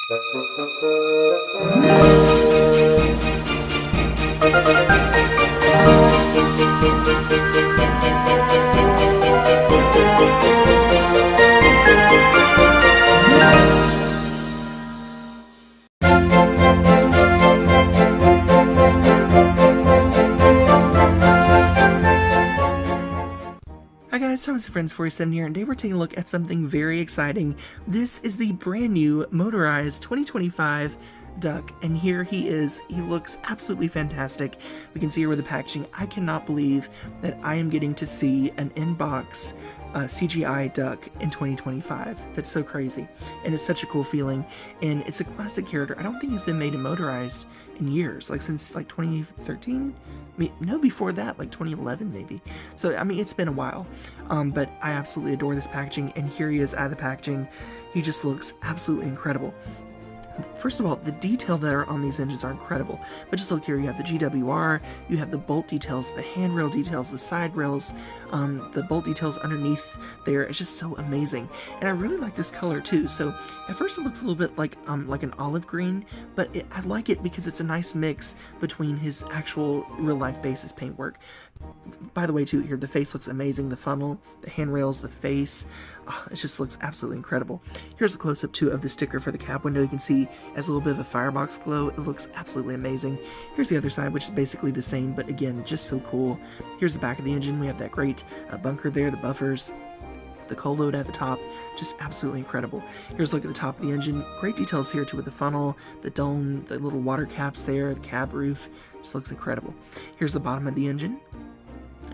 Hi guys, Thomas TF47 here, and today we're taking a look at something very exciting. This is the brand new Motorized 2025 duck, and here he is. He looks absolutely fantastic. We can see here with the packaging. I cannot believe that I am getting to see an in-box CGI duck in 2025. That's so crazy, and it's such a cool feeling, and it's a classic character. I don't think he's been made in Motorized in years, like since like 2013. No, before that, like 2011 maybe. So I mean, it's been a while, but I absolutely adore this packaging, and here he is out of the packaging. He just looks absolutely incredible. First of all, the detail that are on these engines are incredible, but just look here, you have the GWR, you have the bolt details, the handrail details, the side rails, the bolt details underneath there. It's just so amazing, and I really like this color too. So at first it looks a little bit like an olive green, but I like it because it's a nice mix between his actual real-life basis paintwork. By the way, too, here the face looks amazing. The funnel, the handrails, the face, it just looks absolutely incredible. Here's a close-up too of the sticker for the cab window. You can see as a little bit of a firebox glow. It looks absolutely amazing. Here's the other side, which is basically the same, but again, just so cool. Here's the back of the engine. We have that great bunker there, the buffers, the coal load at the top, just absolutely incredible. Here's a look at the top of the engine. Great details here too with the funnel, the dome, the little water caps there, the cab roof. Just looks incredible. Here's the bottom of the engine.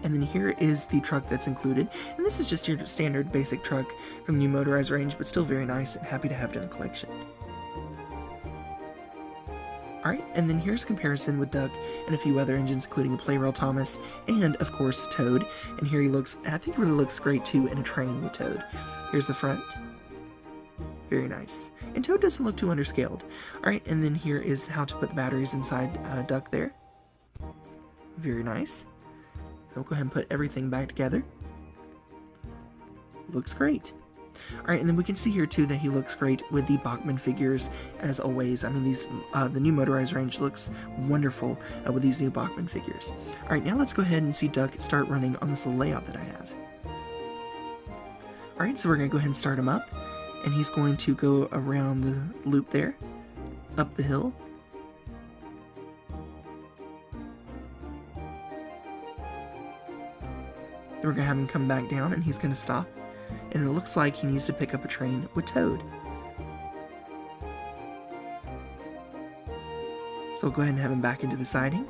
And then here is the truck that's included, and this is just your standard basic truck from the new Motorized range, but still very nice and happy to have it in the collection. Alright, and then here's a comparison with Duck and a few other engines, including a Play-Rail Thomas and, of course, Toad. And here he looks, I think he really looks great too in a train with Toad. Here's the front. Very nice. And Toad doesn't look too underscaled. Alright, and then here is how to put the batteries inside Duck there. Very nice. We'll go ahead and put everything back together. Looks great. Alright, and then we can see here too that he looks great with the Bachmann figures, as always. I mean, these the new Motorized range looks wonderful with these new Bachmann figures. Alright, now let's go ahead and see Duck start running on this little layout that I have. Alright, so we're going to go ahead and start him up, and he's going to go around the loop there, up the hill. Then we're going to have him come back down, and he's going to stop. And it looks like he needs to pick up a train with Toad. So we'll go ahead and have him back into the siding.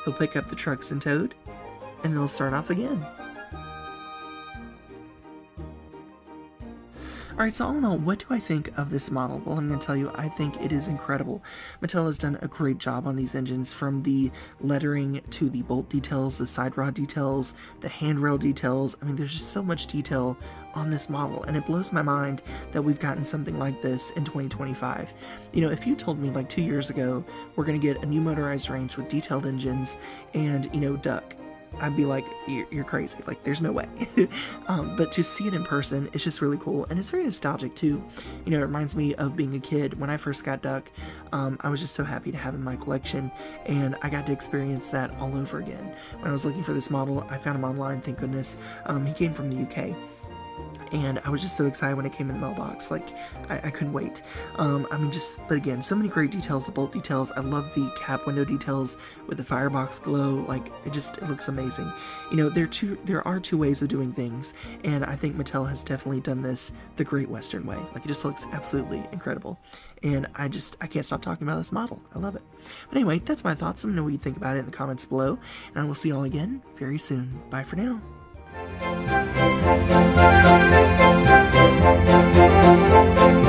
He'll pick up the trucks and Toad, and they'll start off again. Alright, so all in all, what do I think of this model? Well, I'm going to tell you, I think it is incredible. Mattel has done a great job on these engines, from the lettering to the bolt details, the side rod details, the handrail details. I mean, there's just so much detail on this model, and it blows my mind that we've gotten something like this in 2025. You know, if you told me like 2 years ago, we're going to get a new Motorized range with detailed engines and, you know, Duck, I'd be like, you're crazy, like there's no way. But to see it in person, it's just really cool, and it's very nostalgic too. You know, it reminds me of being a kid. When I first got Duck, I was just so happy to have him in my collection, and I got to experience that all over again. When I was looking for this model, I found him online, thank goodness. He came from the UK. And I was just so excited when it came in the mailbox. Like, I couldn't wait. I mean, but again, so many great details, the bolt details. I love the cab window details with the firebox glow. Like, it looks amazing. You know, there are two ways of doing things, and I think Mattel has definitely done this the Great Western way. Like, it just looks absolutely incredible. And I can't stop talking about this model. I love it. But anyway, that's my thoughts. Let me know what you think about it in the comments below, and I will see you all again very soon. Bye for now. Thank you.